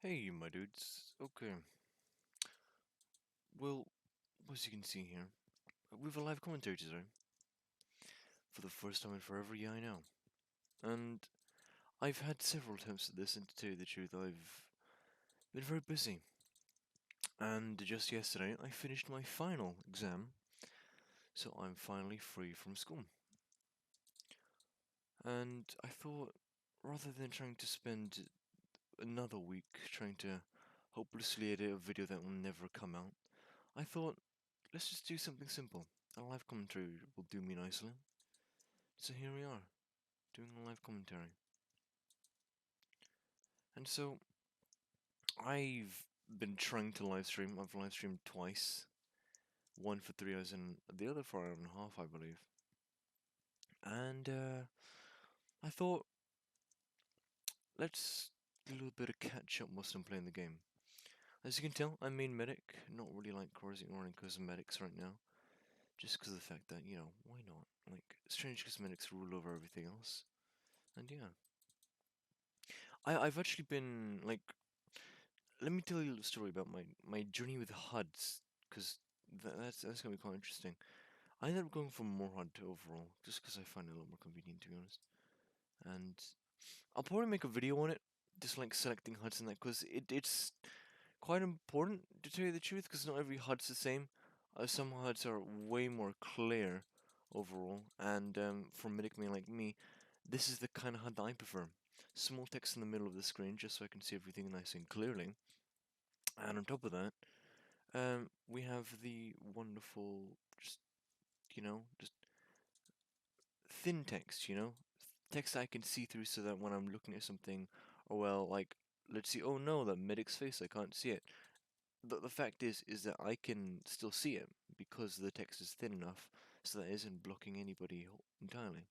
Hey, my dudes. Okay. Well, as you can see here, we have a live commentary today. For the first time in forever, yeah, I know. And I've had several attempts at this, and to tell you the truth, I've been very busy. And just yesterday, I finished my final exam, so I'm finally free from school. And I thought, rather than trying to spend another week trying to hopelessly edit a video that will never come out, I thought, let's just do something simple. A live commentary will do me nicely. So here we are, doing a live commentary. And so I've been trying to live stream. I've live streamed twice, one for 3 hours and the other for an hour and a half, I believe. And I thought, let's do a little bit of catch up whilst I'm playing the game. As you can tell, I'm main medic, not really like causing or in cosmetics right now, just because of the fact that, why not? Like, strange cosmetics rule over everything else. And yeah, I've actually been like, let me tell you a little story about my journey with HUDs, because that's gonna be quite interesting. I ended up going for more HUD overall, just because I find it a lot more convenient, to be honest. And I'll probably make a video on it, just like selecting HUDs and that, because it's quite important to tell you the truth, because not every HUD's the same. Some HUDs are way more clear overall, and for a medic main like me, this is the kind of HUD that I prefer. Small text in the middle of the screen, just so I can see everything nice and clearly. And on top of that, we have the wonderful, just just thin text, text I can see through, so that when I'm looking at something, or well, like, let's see, oh no, that medic's face, I can't see it. The fact is that I can still see it because the text is thin enough, so that it isn't blocking anybody entirely.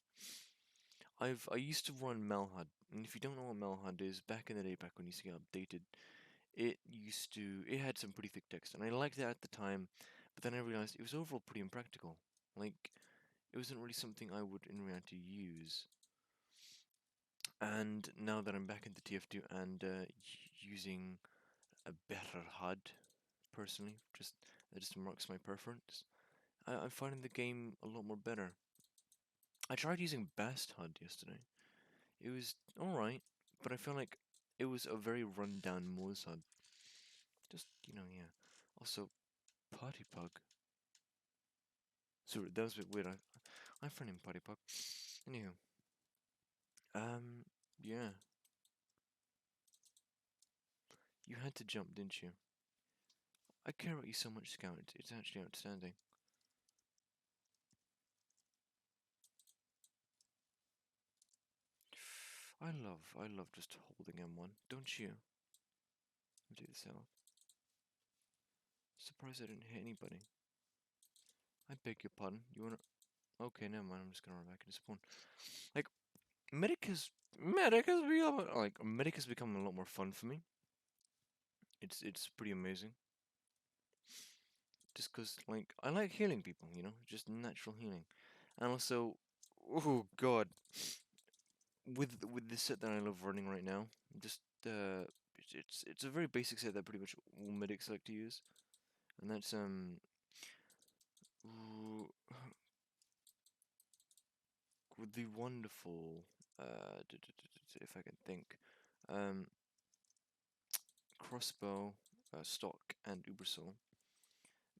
I used to run Malhud, and if you don't know what Malhud is, back in the day, back when it used to get updated, it had some pretty thick text, and I liked it at the time, but then I realized it was overall pretty impractical. Like, it wasn't really something I would in reality use. And now that I'm back into TF2 and using a better HUD, personally, that just marks my preference, I'm finding the game a lot more better. I tried using Best HUD yesterday. It was alright, but I feel like it was a very rundown Moz HUD. Just, yeah. Also, Party Pug. Sorry, that was a bit weird. I'm friendly Party Pug. Anywho, yeah. You had to jump, didn't you? I care about you so much, Scout. It's actually outstanding. I love just holding M1, don't you? I'll do this out. Surprised I didn't hit anybody. I beg your pardon. You wanna? Okay, never mind. I'm just gonna run back into spawn. Like, medic has become a lot more fun for me. It's pretty amazing. Just 'cause like I like healing people, just natural healing, and also, oh god, with the set that I love running right now, just it's a very basic set that pretty much all medics like to use, and that's ooh, with the wonderful if I can think, um crossbow, stock, and ubersoul.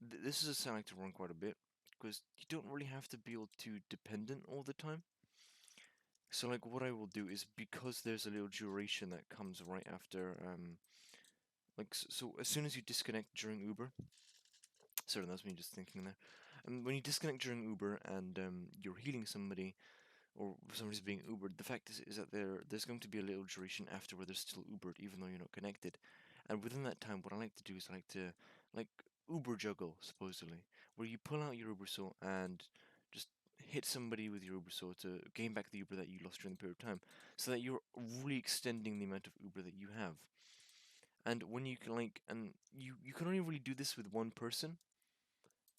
This is a set I like to run quite a bit because you don't really have to be all too dependent all the time. So like what I will do is, because there's a little duration that comes right after like so as soon as you disconnect during Uber, sorry, that's me just thinking there. And when you disconnect during Uber and you're healing somebody, or somebody's being Ubered, the fact is that there's going to be a little duration after where they're still Ubered even though you're not connected. And within that time, what I like to do is I like to like Uber juggle, supposedly, where you pull out your Uber soul and just hit somebody with your Uber soul to gain back the Uber that you lost during the period of time, so that you're really extending the amount of Uber that you have. And when you can and you can only really do this with one person,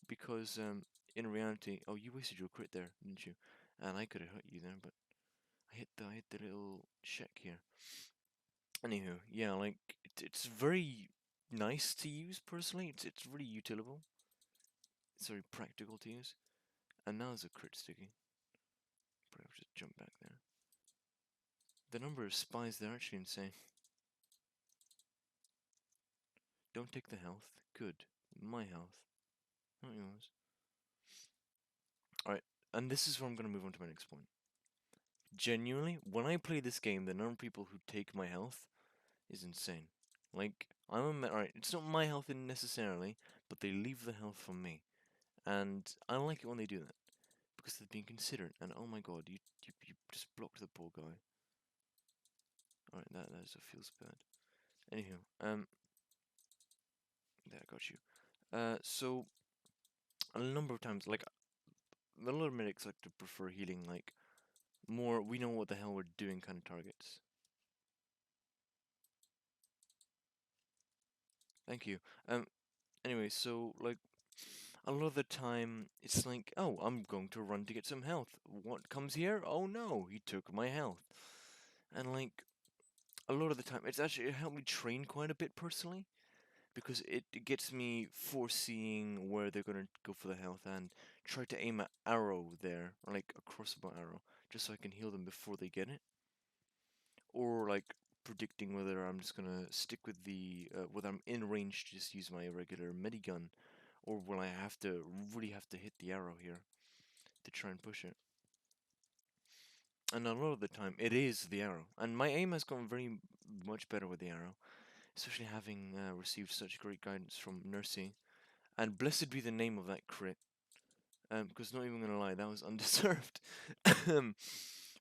because in reality, oh, you wasted your crit there, didn't you? And I could have hurt you there, but I hit the little check here. Anywho, yeah, like it's very nice to use personally. It's really utilable. It's very practical to use. And now there's a crit sticky. Probably have to jump back there. The number of spies, they're actually insane. Don't take the health. Good. My health. Not yours. Alright, and this is where I'm going to move on to my next point. Genuinely, when I play this game, the number of people who take my health is insane. Like, alright, it's not my health necessarily, but they leave the health for me. And I like it when they do that. Because they're being considerate, and oh my god, you just blocked the poor guy. Alright, that just feels bad. Anywho, there, I got you. So, a number of times, like, a lot of medics like to prefer healing, like, more, we know what the hell we're doing kind of targets. Thank you. Anyway, so, like, a lot of the time, it's like, oh, I'm going to run to get some health. What comes here? Oh no, he took my health. And, like, a lot of the time, it helped me train quite a bit personally. Because it gets me foreseeing where they're gonna go for the health and try to aim an arrow there, or like a crossbow arrow, just so I can heal them before they get it. Or like predicting whether I'm just gonna stick with whether I'm in range to just use my regular medigun, or will I really have to hit the arrow here to try and push it. And a lot of the time, it is the arrow. And my aim has gotten very much better with the arrow, especially having received such great guidance from Nursey. And blessed be the name of that crit. Because not even gonna lie, that was undeserved.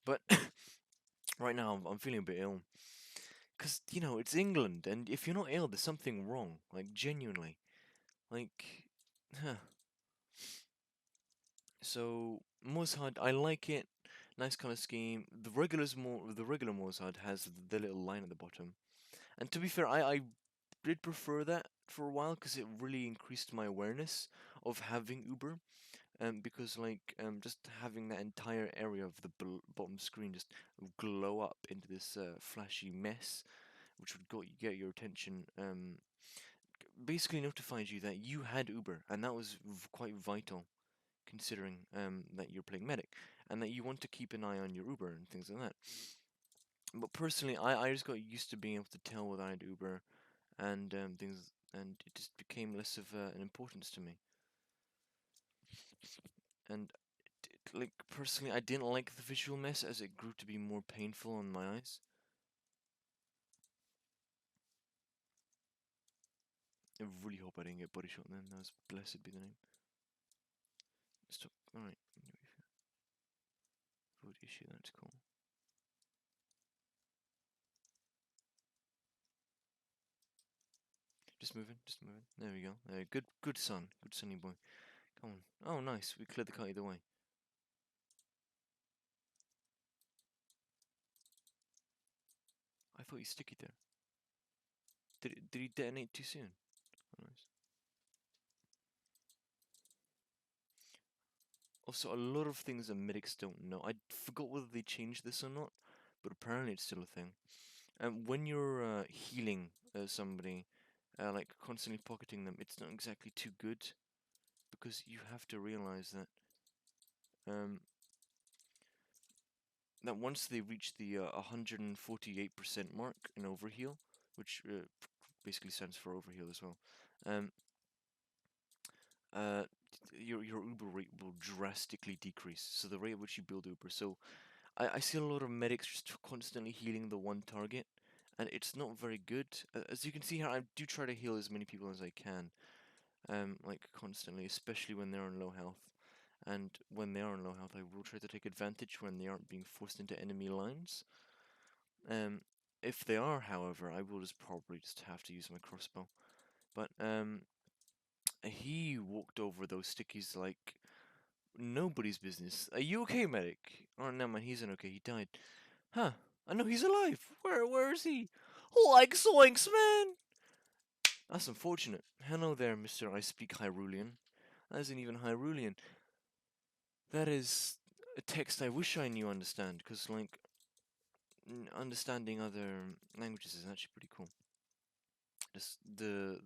But right now, I'm feeling a bit ill. Because, it's England, and if you're not ill, there's something wrong. Like, genuinely. Like, huh. So, Mozhad, I like it. Nice color scheme. The regular Mozhad has the little line at the bottom. And to be fair, I did prefer that for a while because it really increased my awareness of having Uber. Because like just having that entire area of the bottom screen just glow up into this flashy mess, which would get your attention, basically notified you that you had Uber, and that was quite vital, considering that you're playing medic, and that you want to keep an eye on your Uber and things like that. But personally, I just got used to being able to tell whether I had Uber, and things, and it just became less of an importance to me. And like personally, I didn't like the visual mess as it grew to be more painful on my eyes. I really hope I didn't get body shot then. That was blessed be the name. Stop. Alright. Vote issue, that's cool. Just moving, just moving. There we go. Good son. Good sunny boy. Come on. Oh, nice. We cleared the car either way. I thought he sticky there. Did he detonate too soon? Oh, nice. Also, a lot of things that medics don't know. I forgot whether they changed this or not, but apparently it's still a thing. When you're healing somebody, like constantly pocketing them, it's not exactly too good because you have to realize um, that once they reach the 148% mark in overheal, which basically stands for overheal as well, um, uh, your Uber rate will drastically decrease. So the rate at which you build Uber. So I see a lot of medics just constantly healing the one target, and it's not very good. As you can see here, I do try to heal as many people as I can, like constantly, especially when they're on low health. And when they are on low health, I will try to take advantage when they aren't being forced into enemy lines. Um, if they are, however, I will just probably just have to use my crossbow. But he walked over those stickies like nobody's business. Are you okay, medic? Oh no, man, he's not okay. He died. Huh? I know he's alive. Where is he? Like zoinks, man! That's unfortunate. Hello there, Mister. I speak Hyrulean. That isn't even Hyrulean. That is a text I wish I knew understand, because like understanding other languages is actually pretty cool. just the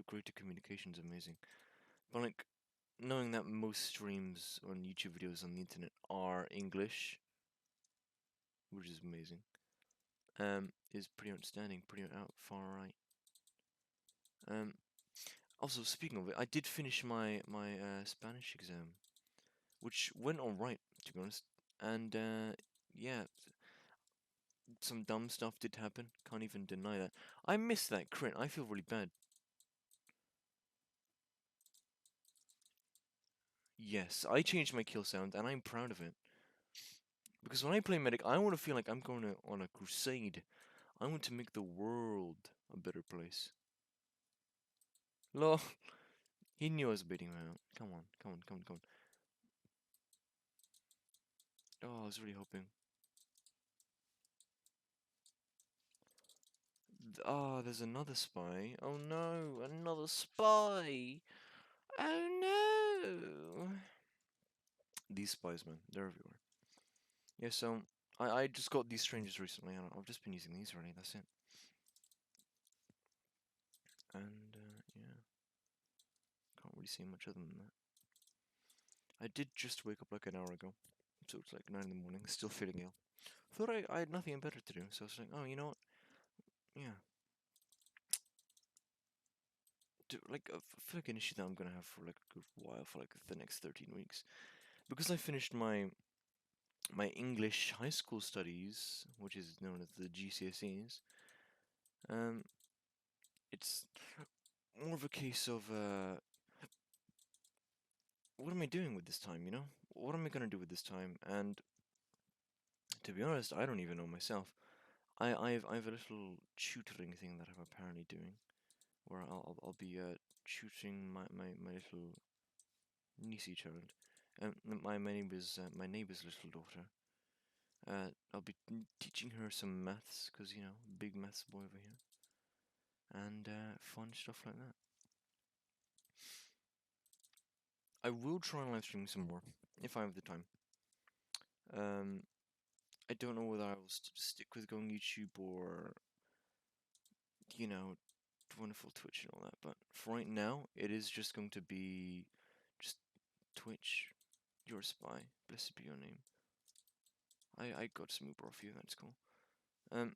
greater communication's amazing. But like knowing that most streams on YouTube videos on the internet are English, which is amazing, is pretty outstanding, pretty out far right. Um, Also, speaking of it, I did finish my Spanish exam, which went all right, to be honest. And yeah, some dumb stuff did happen. Can't even deny that. I missed that crit. I feel really bad. Yes, I changed my kill sound, and I'm proud of it. Because when I play medic, I want to feel like I'm going on a crusade. I want to make the world a better place. Lol, he knew I was baiting him out. Come on, come on, come on, come on. Oh, I was really hoping. Oh, there's another spy. Oh no, another spy. Oh no. These spies, man, they're everywhere. Yeah, so I just got these strangers recently, and I've just been using these already. That's it. And yeah, can't really see much other than that. I did just wake up like an hour ago, so it's like 9 in the morning, still feeling ill. Thought I had nothing better to do, so I was like, oh, you know what? Yeah, like I feel like an issue that I'm gonna have for like a good while, for like the next 13 weeks, because I finished my English high school studies, which is known as the GCSEs. Um, it's more of a case of what am I doing with this time? You know, what am I gonna do with this time? And to be honest, I don't even know myself. I've a little tutoring thing that I'm apparently doing, where I'll be tutoring my little niecey child, my neighbor's little daughter. I'll be teaching her some maths, cause you know, big maths boy over here, and fun stuff like that. I will try and live stream some more if I have the time. Um, I don't know whether I will stick with going YouTube or you know, wonderful Twitch and all that. But for right now, it is just going to be just Twitch. You're a spy. Blessed be your name. I got some Uber off you. That's cool. Um,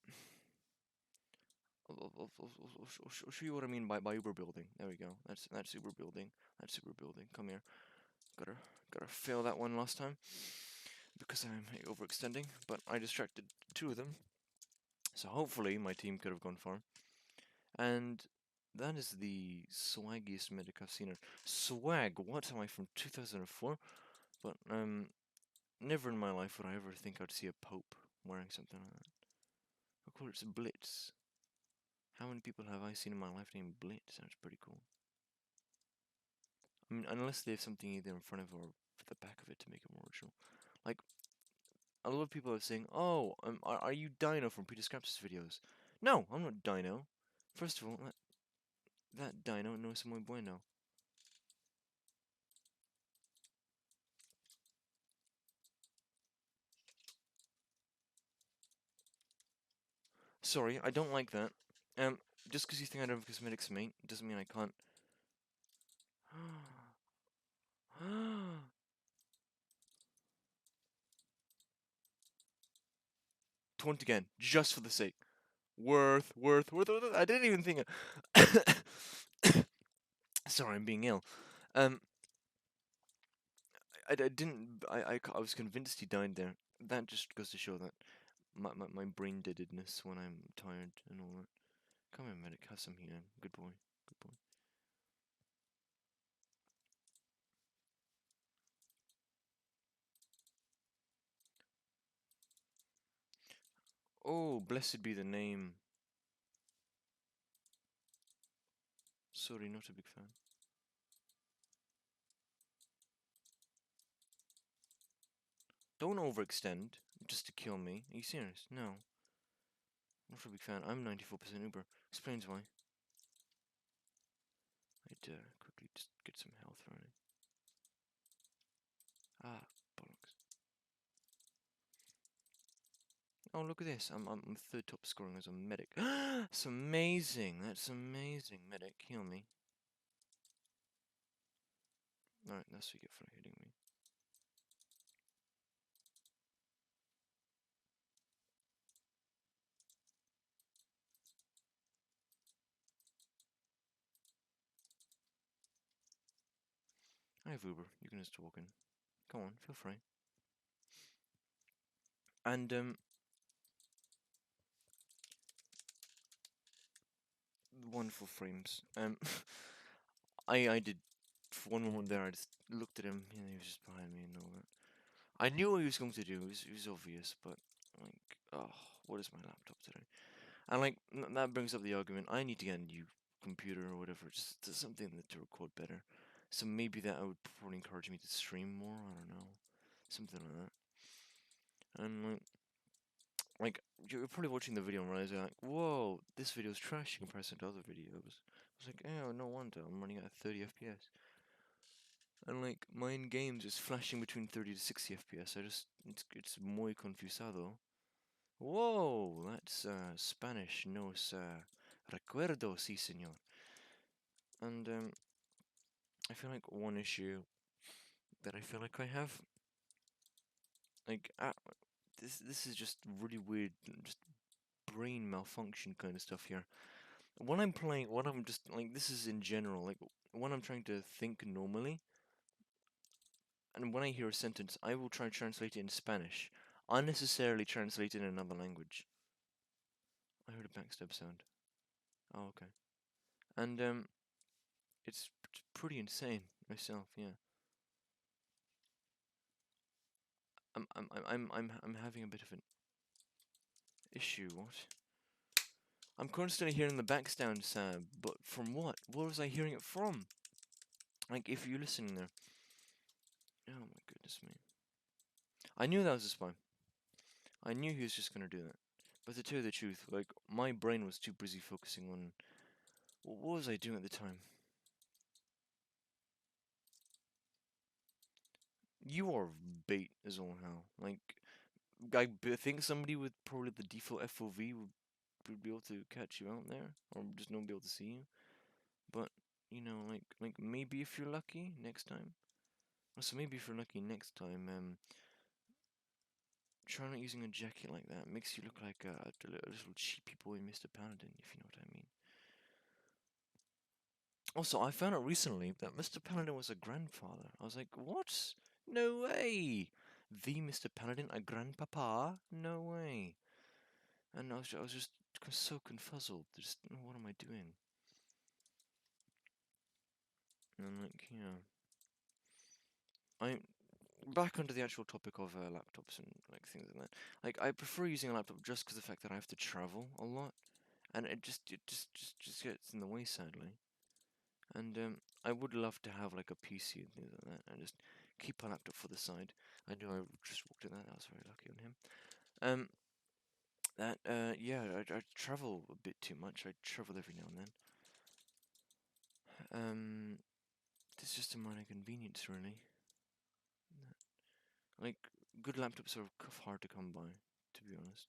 I'll show you what I mean by Uber building. There we go. That's Uber building. That's Uber building. Come here. Gotta fail that one last time because I'm overextending. But I distracted two of them. So hopefully my team could have gone far. And that is the swaggiest medic I've seen. Swag, what am I from 2004? But never in my life would I ever think I'd see a pope wearing something like that. Of course, it's Blitz. How many people have I seen in my life named Blitz? That's pretty cool. I mean, unless they have something either in front of or the back of it to make it more original. Like, a lot of people are saying, "Oh, are you Dino from Peter Scraps' videos?" No, I'm not Dino. First of all, that Dino no es muy bueno. Sorry, I don't like that. Just because you think I don't have cosmetics, mate, doesn't mean I can't. Taunt again, just for the sake. Worth. I didn't even think. Sorry, I'm being ill. Um, I didn't. I was convinced he died there. That just goes to show that my brain deadedness when I'm tired and all that. Come here, medic. Have some healing. Good boy. Good boy. Oh, blessed be the name. Sorry, not a big fan. Don't overextend just to kill me. Are you serious? No. Not a big fan. I'm 94% Uber. Explains why. I'd quickly just get some health running. Ah, bollocks. Oh, look at this. I'm third top scoring as a medic. That's amazing. That's amazing. Medic, heal me. Alright, that's what you get for hitting me. I have Uber. You can just walk in. Come on, feel free. And, wonderful frames. I did, for one moment there, I just looked at him, and he was just behind me and all that. I knew what he was going to do, it was obvious, but, like, oh, what is my laptop today? And, like, that brings up the argument, I need to get a new computer or whatever, just something to record better. So maybe that would probably encourage me to stream more, I don't know. Something like that. And, like you're probably watching the video and realizing like, whoa, this video is trash in comparison to other videos. I was like, oh, no wonder I'm running at 30 FPS. And like my in-game just flashing between 30 to 60 FPS. It's muy confusado. Whoa, that's Spanish. Nos recuerdo, sí, señor. And I feel like one issue that I feel like I have, like, this is just really weird, just brain malfunction kind of stuff here. When I'm playing, when I'm just like, this is in general, like when I'm trying to think normally, and when I hear a sentence, I will try and translate it in Spanish, unnecessarily translate it in another language. I heard a backstab sound. Oh, okay. And it's pretty insane myself. Yeah. I'm having a bit of an issue. What? I'm constantly hearing the backstab sound, but from what? Where was I hearing it from? Like, if you're listening there. Oh my goodness me. I knew that was a spy. I knew he was just gonna do that. But to tell you the truth, like, my brain was too busy focusing on... What was I doing at the time? You are bait as all hell. Like, think somebody with probably the default FOV would be able to catch you out there, or just not be able to see you. But, you know, like maybe if you're lucky, next time. So maybe if you're lucky next time, try not using a jacket like that. It makes you look like a little cheapy boy Mr. Paladin, if you know what I mean. Also, I found out recently that Mr. Paladin was a grandfather. I was like, what? No way! The Mr. Paladin, a grandpapa? No way. And I was just so confuzzled. Just, what am I doing? And like, yeah. I'm back onto the actual topic of laptops and like things like that. Like, I prefer using a laptop just because of the fact that I have to travel a lot, and it just gets in the way, sadly. And I would love to have like a PC and things like that, and just keep a laptop for the side. I know I just walked in that. I was very lucky on him. Yeah, I travel a bit too much. I travel every now and then. It's just a minor inconvenience, really. Like, good laptops are hard to come by, to be honest.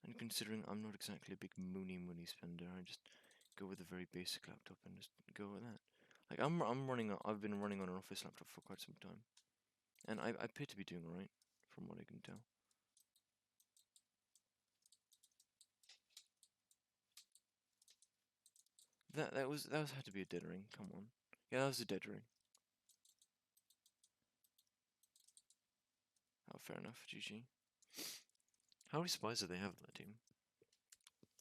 And considering I'm not exactly a big money spender, I just go with a very basic laptop and just go with that. Like I've been running on an office laptop for quite some time, and I appear to be doing alright, from what I can tell. That was had to be a dead ring. Come on, yeah, that was a dead ring. Oh, fair enough. GG. How many spies do they have in that team?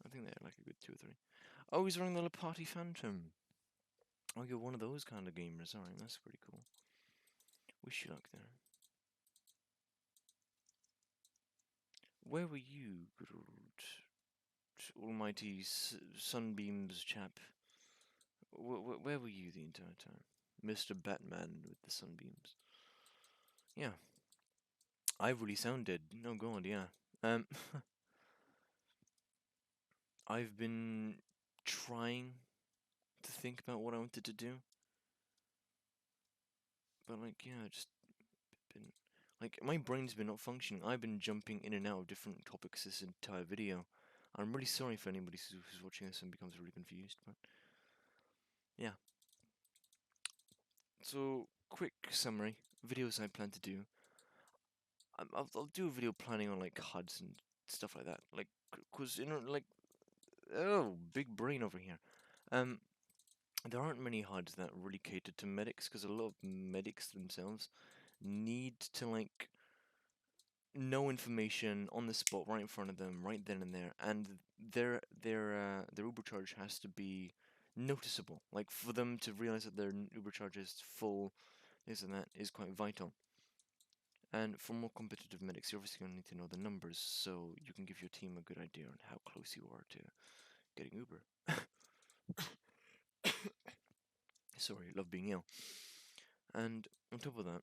I think they had like a good 2 or 3. Oh, he's running the Party Phantom. Oh, you're one of those kind of gamers. Alright, that's pretty cool. Wish you luck there. Where were you, good old almighty sunbeams chap? Where were you the entire time? Mr. Batman with the sunbeams. Yeah. I really sound dead. Oh god, yeah. Um, I've been trying to think about what I wanted to do. But like, yeah, just been Like, my brain's been not functioning. I've been jumping in and out of different topics this entire video. I'm really sorry for anybody who's watching this and becomes really confused, but yeah. So, quick summary, videos I plan to do. I'll do a video planning on like HUDs and stuff like that. Like, cause you know, like, oh, big brain over here. Um, there aren't many HUDs that really cater to medics, because a lot of medics themselves need to like know information on the spot right in front of them, right then and there, and their Uber charge has to be noticeable. Like for them to realize that their Uber charge is full, this and that is quite vital. And for more competitive medics, you're obviously going to need to know the numbers so you can give your team a good idea on how close you are to getting Uber. Sorry, love being ill. And on top of that,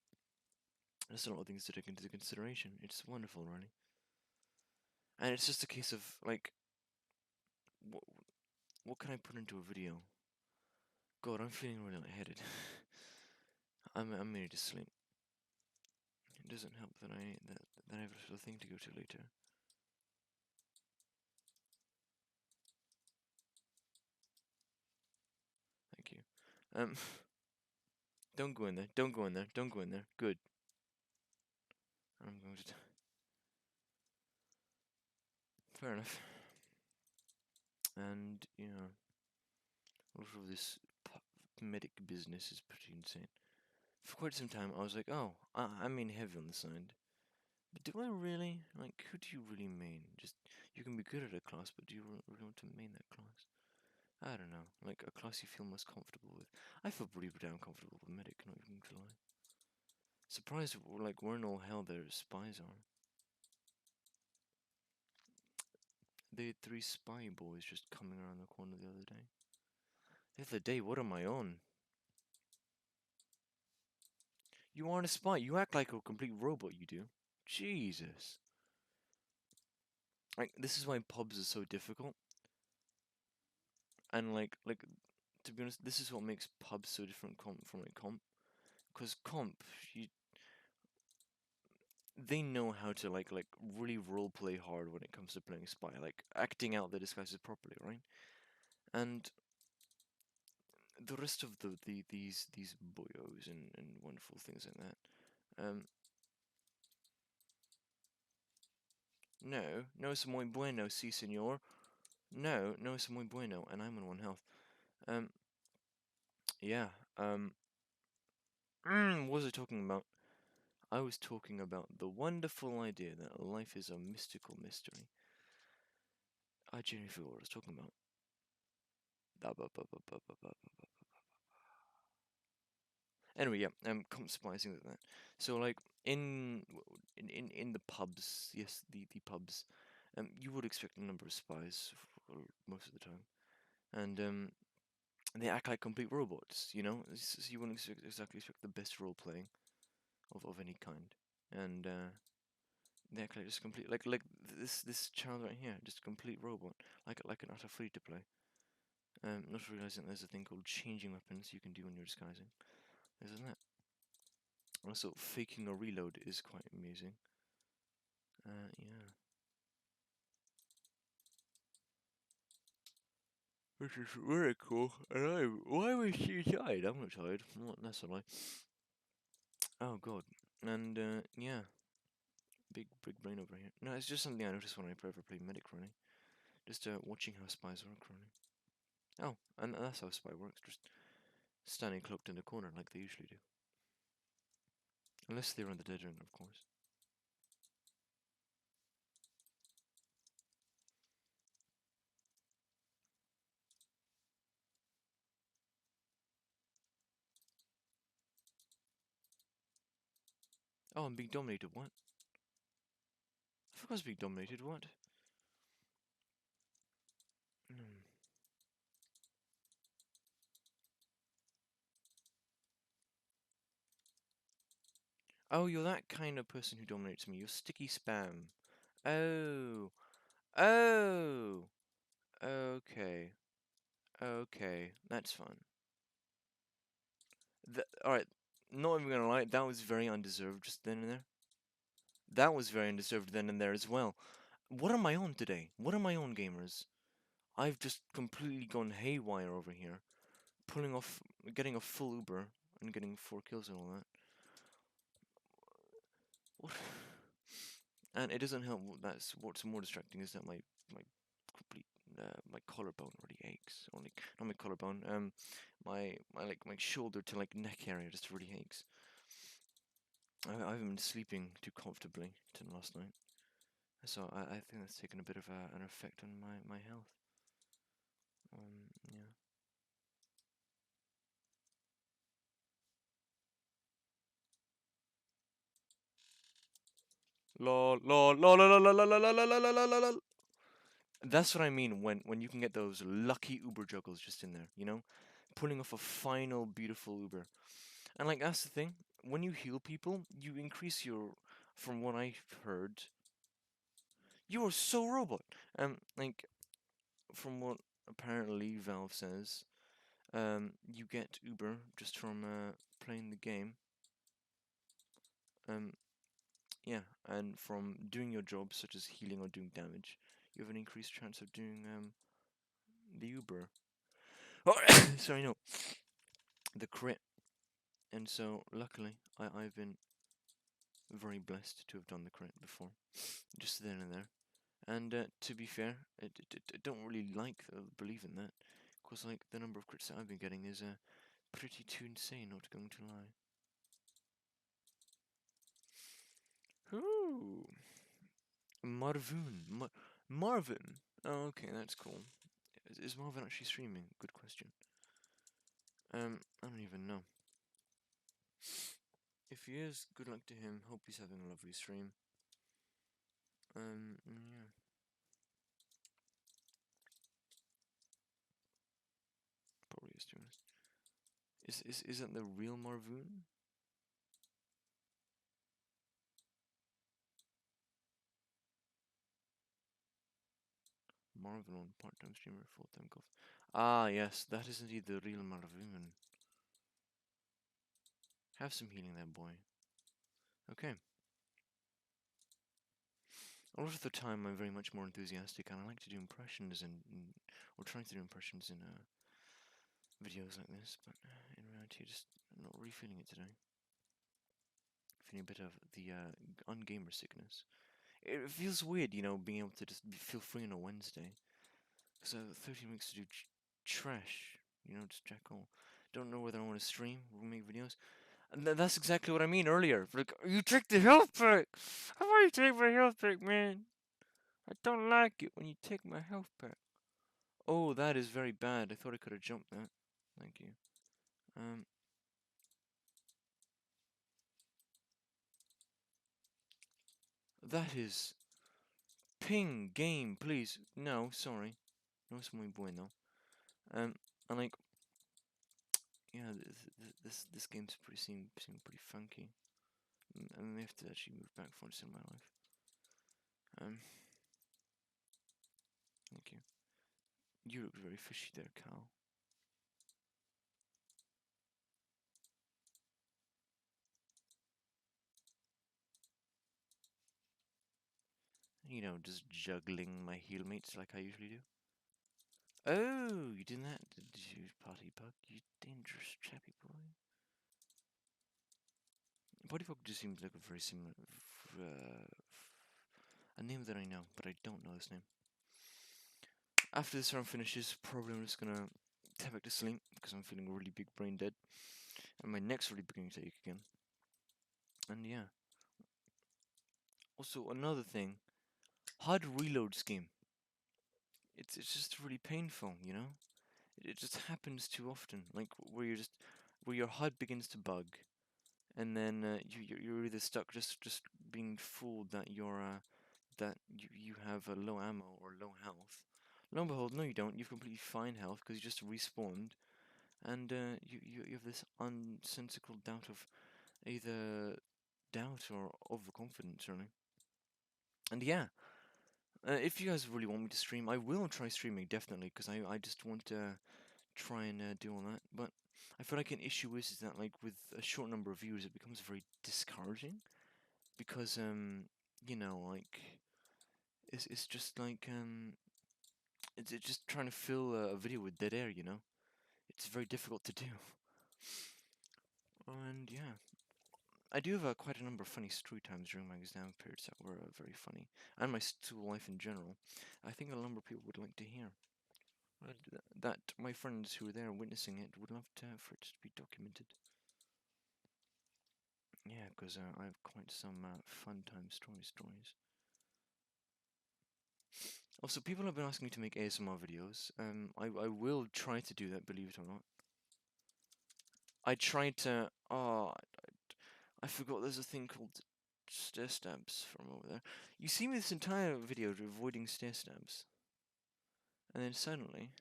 there's a lot of things to take into consideration. It's wonderful, really. And it's just a case of, like, what, what can I put into a video? God, I'm feeling really lightheaded. I'm ready to sleep. It doesn't help that I have a thing to go to later. Thank you. Don't go in there. Don't go in there. Don't go in there. Good. I'm going to. Fair enough. And yeah, a lot of this medic business is pretty insane. For quite some time, I was like, oh, I mean heavy on the side. But do I really? Like, who do you really main? Just, you can be good at a class, but do you really want to main that class? I don't know. Like, a class you feel most comfortable with. I feel pretty damn comfortable with medic, not even to lie. Surprised, like, where in all hell their spies are. They had 3 spy boys just coming around the corner the other day. The other day, what am I on? You aren't a spy. You act like a complete robot, you do. Jesus. Like, this is why pubs are so difficult. And, like, to be honest, this is what makes pubs so different from, like, comp. Because comp, they know how to, like, really roleplay hard when it comes to playing spy. Like, acting out the disguises properly, right? And the rest of these boyos and wonderful things like that. No, no es muy bueno, si señor. No, no es muy bueno, and I'm on 1 health. Um, yeah. What was I talking about? I was talking about the wonderful idea that life is a mystical mystery. I genuinely forgot what I was talking about. Anyway, yeah, splicing with that. So like in the pubs, yes, the pubs, you would expect a number of spies most of the time, and they act like complete robots. You know, so you wouldn't exactly expect the best role playing of any kind, and they act like just complete like this child right here, just a complete robot, like an utter free to play. Not realizing there's a thing called changing weapons you can do when you're disguising. Isn't that? Also, faking a reload is quite amusing. Yeah. Which is very cool. And why was she tired? I'm not tired. Not that's a lie. Oh god. And yeah, big brain over here. No, it's just something I noticed when I ever play medic running. Just watching how spies work running. Oh, and that's how a spy works. Just standing cloaked in the corner like they usually do. Unless they're on the dead end, of course. Oh, I'm being dominated. What? I forgot I was being dominated. What? Hmm. Oh, you're that kind of person who dominates me. You're sticky spam. Oh. Oh. Okay. Okay. That's fun. Alright. Not even gonna lie, that was very undeserved just then and there. That was very undeserved then and there as well. What am I on today? What am I on, gamers? I've just completely gone haywire over here, pulling off, getting a full Uber and getting 4 kills and all that. What? And it doesn't help. That's what's more distracting is that my complete my collarbone really aches. Or like not my collarbone. My shoulder to like neck area just really aches. I haven't been sleeping too comfortably till last night, so I think that's taken a bit of an effect on my health. Yeah. Lol, lol, lol, lol, lol, lol, lol, lol, lol, lol, lol, lol. That's what I mean when you can get those lucky Uber juggles just in there, you know, pulling off a final beautiful Uber. And like that's the thing, when you heal people, you increase your, from what I've heard, you are so robot. Like from what apparently Valve says, you get Uber just from playing the game. Um, yeah, and from doing your job such as healing or doing damage, you have an increased chance of doing the Uber. Oh, sorry, no, the crit. And so luckily, I've been very blessed to have done the crit before, just then and there. And to be fair, I don't really like believe in that, because like the number of crits that I've been getting is pretty too insane, not going to lie. Ooh, Marvin, Marvin. Oh, okay, that's cool. Is Marvin actually streaming? Good question. I don't even know. If he is, good luck to him. Hope he's having a lovely stream. Yeah. Probably is, to be honest. Is that the real Marvoon? Marvoon, part-time streamer, full-time golf. Ah, yes, that is indeed the real Marvoon. Have some healing there, boy. Okay. A lot of the time, I'm very much more enthusiastic, and I like to do impressions or trying to do impressions in videos like this. But in reality, just not really feeling it today. Feeling a bit of the ungamer sickness. It feels weird, you know, being able to just feel free on a Wednesday. Because I have 13 weeks to do trash, you know, just jack all. Don't know whether I want to stream or make videos. And that's exactly what I mean earlier. Like, you take the health pack! How about you take my health pack, man? I don't like it when you take my health pack. Oh, that is very bad. I thought I could have jumped that. Thank you. Um, that is ping game, please. No, sorry. No es muy bueno. And like, yeah, this game's pretty seem pretty funky. I may have to actually move back once in my life. Thank you. You look very fishy there, Cal. You know, just juggling my heel mates like I usually do. Oh, you did that, did you, Party Bug? You dangerous chappy boy. Party Bug just seems like a very similar, a name that I know, but I don't know his name. After this round finishes, probably I'm just gonna tap back to sleep because I'm feeling really big brain dead, and my neck's really beginning to ache again. And yeah. Also, another thing, hard reload scheme. It's just really painful, you know. It just happens too often, like where your HUD begins to bug, and then you're either stuck just being fooled that you have a low ammo or low health. Lo and behold, no, you don't. You've completely fine health because you just respawned, and you have this unsensical doubt of either doubt or overconfidence, really. And yeah, if you guys really want me to stream, I will try streaming definitely because I just want to try and do all that. But I feel like an issue is that like with a short number of viewers, it becomes very discouraging because you know, like it's just like it's just trying to fill a video with dead air, you know. It's very difficult to do. And yeah, I do have quite a number of funny story times during my exam periods that were very funny, and my school life in general. I think a number of people would like to hear. That my friends who were there witnessing it would love for it to be documented. Yeah, because I have quite some fun time stories. Also, people have been asking me to make ASMR videos. I will try to do that, believe it or not. I tried to. Oh, I forgot there's a thing called stair stabs from over there. You see me this entire video avoiding stair stabs, and then suddenly,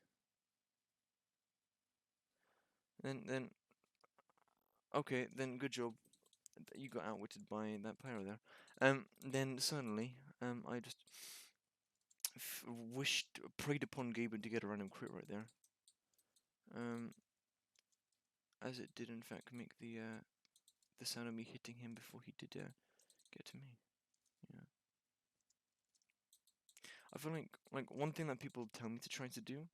then okay, then good job. You got outwitted by that player there. Then suddenly, I just preyed upon Gaben to get a random crit right there. Um, as it did in fact make the sound of me hitting him before he did get to me. Yeah. I feel like one thing that people tell me to try to do,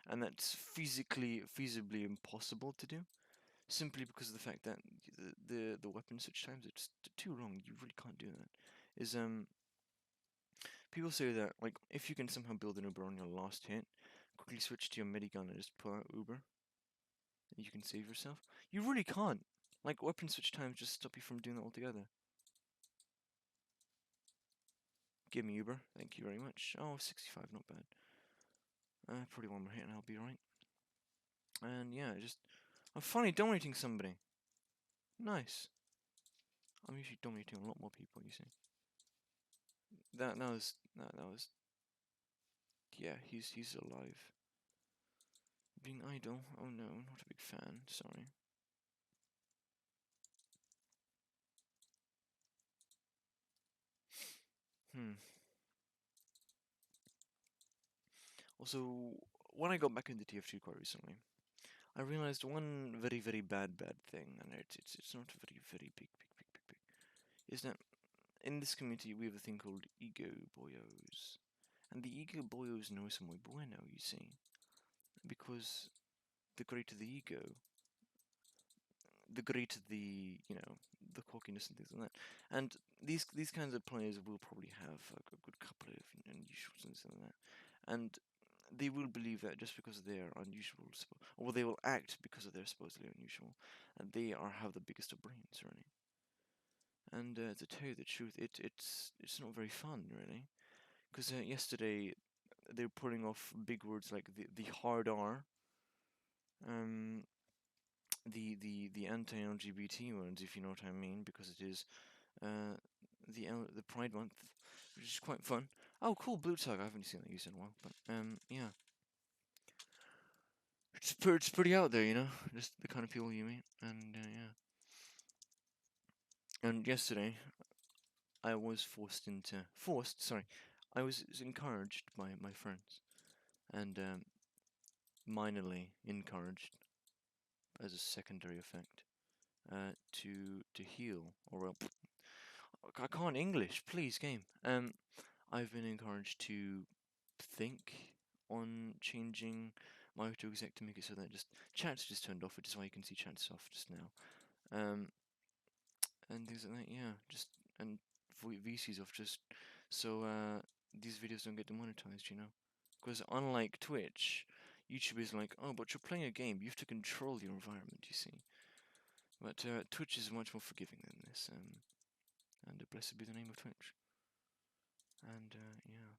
and that's feasibly impossible to do, simply because of the fact that the weapon switch times are just too long. You really can't do that. Is people say that like if you can somehow build an Uber on your last hit, quickly switch to your minigun and just pull out Uber, and you can save yourself. You really can't. Like weapon switch times just stop you from doing that altogether. Give me Uber, thank you very much. Oh, 65, not bad. Probably one more hit and I'll be right. And yeah, just I'm finally dominating somebody. Nice. I'm usually dominating a lot more people, you see. That was yeah, he's alive. Being idle? Oh no, not a big fan, sorry. Hmm. Also, when I got back into TF2 quite recently, I realized one very bad thing, and it's not a very big, is that in this community we have a thing called ego boyos. And the ego boyos know some muy bueno, you see. Because the greater the ego, the greater the, the cockiness and things like that. And these kinds of players will probably have like, a good couple of unusual things like that. And they will believe that just because they're unusual, or they will act because they're supposedly unusual, and they have the biggest of brains, really. And to tell you the truth, it's not very fun, really. Because yesterday they were putting off big words like the hard R, um, the anti-LGBT ones, if you know what I mean, because it is uh, the Pride Month, which is quite fun. Oh, cool, Blue Tug. I haven't seen that used in a while, but yeah, it's pretty out there, just the kind of people you meet, and yeah. And yesterday, I was sorry, I was encouraged by my friends, and minorly encouraged as a secondary effect, to heal, or well, I can't English, please game. I've been encouraged to think on changing my auto exec to make it so that just chat's just turned off, which is why you can see chat's off just now. And things like that, yeah, just and VC's off just so these videos don't get demonetized, Because unlike Twitch, YouTube is like, oh, but you're playing a game, you have to control your environment, you see. But Twitch is much more forgiving than this, and blessed be the name of Twitch. And yeah.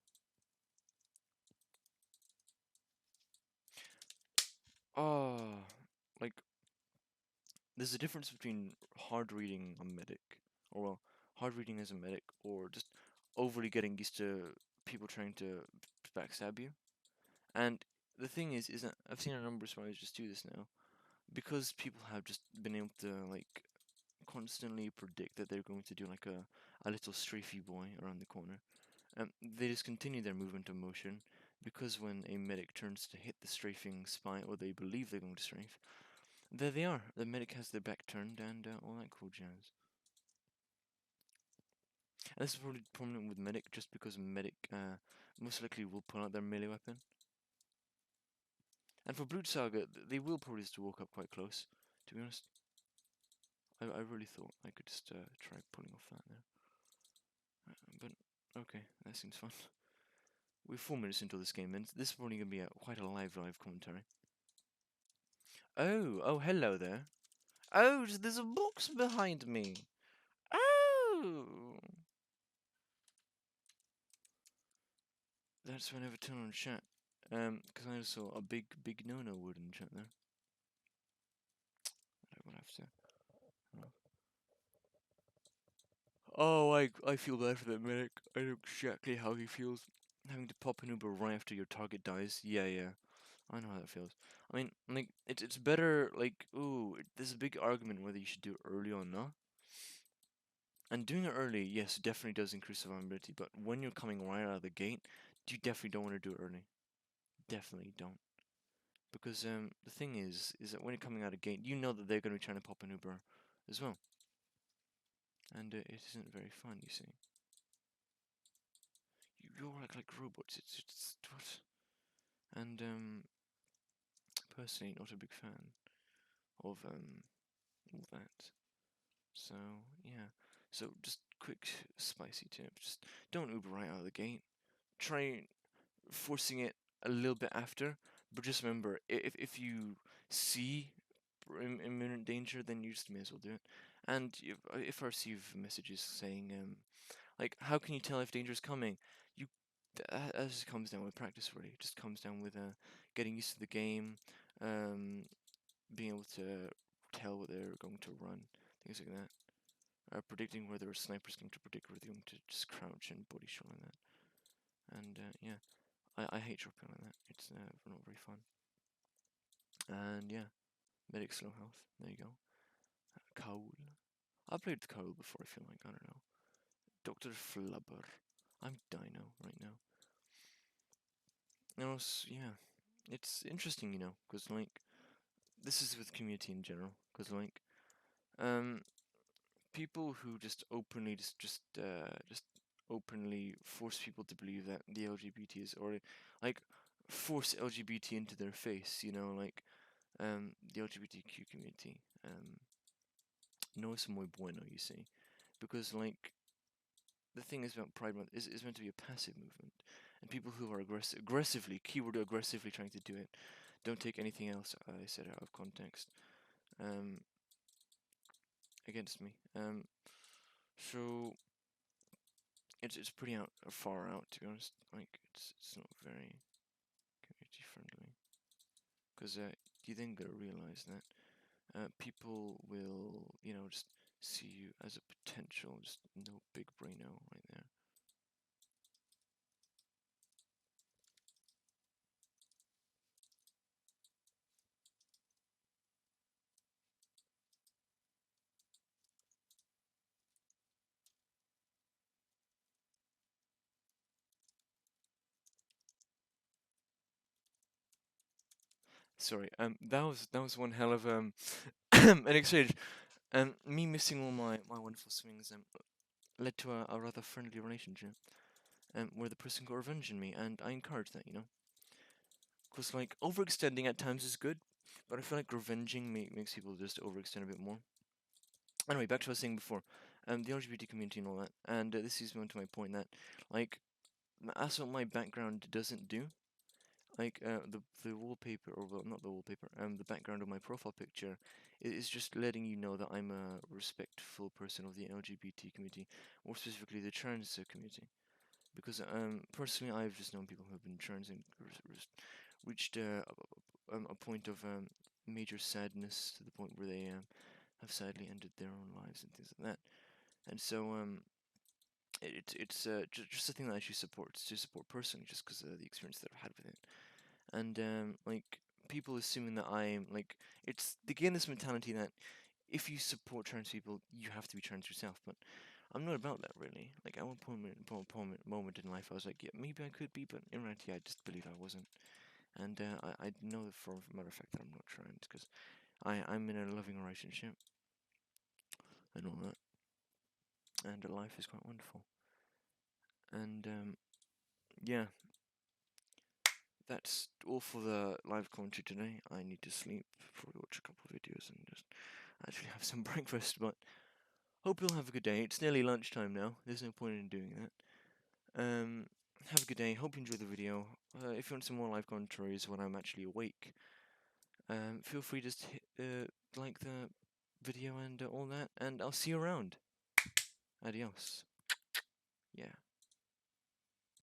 Oh, like there's a difference between hard reading a medic, or well, hard reading as a medic, or just overly getting used to people trying to backstab you. And the thing is that I've seen a number of spies just do this now, because people have just been able to like constantly predict that they're going to do like a little strafey boy around the corner. They just continue their movement of motion, because when a medic turns to hit the strafing spy, or they believe they're going to strafe, there they are. The medic has their back turned and all that cool jazz. And this is probably prominent with medic, just because medic most likely will pull out their melee weapon. And for Blood Saga, they will probably just walk up quite close. To be honest, I really thought I could just try pulling off that there, but okay, that seems fun. We're 4 minutes into this game, and this is probably gonna be quite a live commentary. Oh, hello there. Oh, there's a box behind me. Oh, that's when I never turn on chat. Because I saw a big no-no word in chat there. I will have to. Oh, I feel bad for that medic. I know exactly how he feels. Having to pop an Uber right after your target dies. Yeah. I know how that feels. I mean, like, it's better, like, ooh, there's a big argument whether you should do it early or not. And doing it early, yes, definitely does increase survivability, but when you're coming right out of the gate, you definitely don't want to do it early. Definitely don't. Because the thing is that when you're coming out of gate, you know that they're going to be trying to pop an Uber as well. And it isn't very fun, you see. You're like robots, it's what? And personally, not a big fan of all that. So yeah. So just quick spicy tip: just don't Uber right out of the gate. Try forcing it a little bit after, but just remember, if you see imminent danger, then you just may as well do it. And if I receive messages saying like, how can you tell if danger is coming? You as it comes down with practice, really. It just comes down with getting used to the game, um, being able to tell what they're going to run, things like that. Predicting whether a sniper's going to predict whether they're going to just crouch and body shot like that. And yeah, I hate dropping like that. It's not very fun. And yeah, medic slow health. There you go. Cowl. I played the Cowl before. I feel like I don't know. Doctor Flubber. I'm Dino right now. And also, yeah, it's interesting, because like this is with community in general. Because like um people who just openly just openly force people to believe that the LGBT is, or like force LGBT into their face, like the LGBTQ community no es muy bueno, you see, because like the thing is about Pride Month is meant to be a passive movement, and people who are aggressively, keyword aggressively trying to do it, don't take anything else I said out of context um, against me. So it's pretty far out, to be honest. Like it's not very community friendly, because you then gotta realize that people will, just see you as a potential, just no big braino right there. Sorry, that was one hell of an exchange. Me missing all my wonderful swings led to a rather friendly relationship, where the person got revenge on me, and I encourage that, because like overextending at times is good, but I feel like revenging makes people just overextend a bit more. Anyway, back to what I was saying before, the LGBT community and all that, and this is on to my point that, like, that's what my background doesn't do. Like, the wallpaper, or well, not the wallpaper, the background of my profile picture is just letting you know that I'm a respectful person of the LGBT community, more specifically the trans community. Because personally, I've just known people who have been trans and reached a point of major sadness, to the point where they have sadly ended their own lives and things like that. And so it's just a thing that I actually support personally, just because of the experience that I've had with it. And like, people assuming that I'm like, it's again this mentality that if you support trans people, you have to be trans yourself. But I'm not about that, really. Like, at one moment in life, I was like, yeah, maybe I could be, but in reality, I just believe I wasn't. And I know for a matter of fact that I'm not trans, because I'm in a loving relationship and all that, and life is quite wonderful. And yeah, that's all for the live commentary today. I need to sleep, probably watch a couple of videos and just actually have some breakfast, but hope you'll have a good day. It's nearly lunchtime now, there's no point in doing that. Have a good day, hope you enjoyed the video. If you want some more live commentaries when I'm actually awake, feel free to just hit, like the video and all that, and I'll see you around. Adios. Yeah.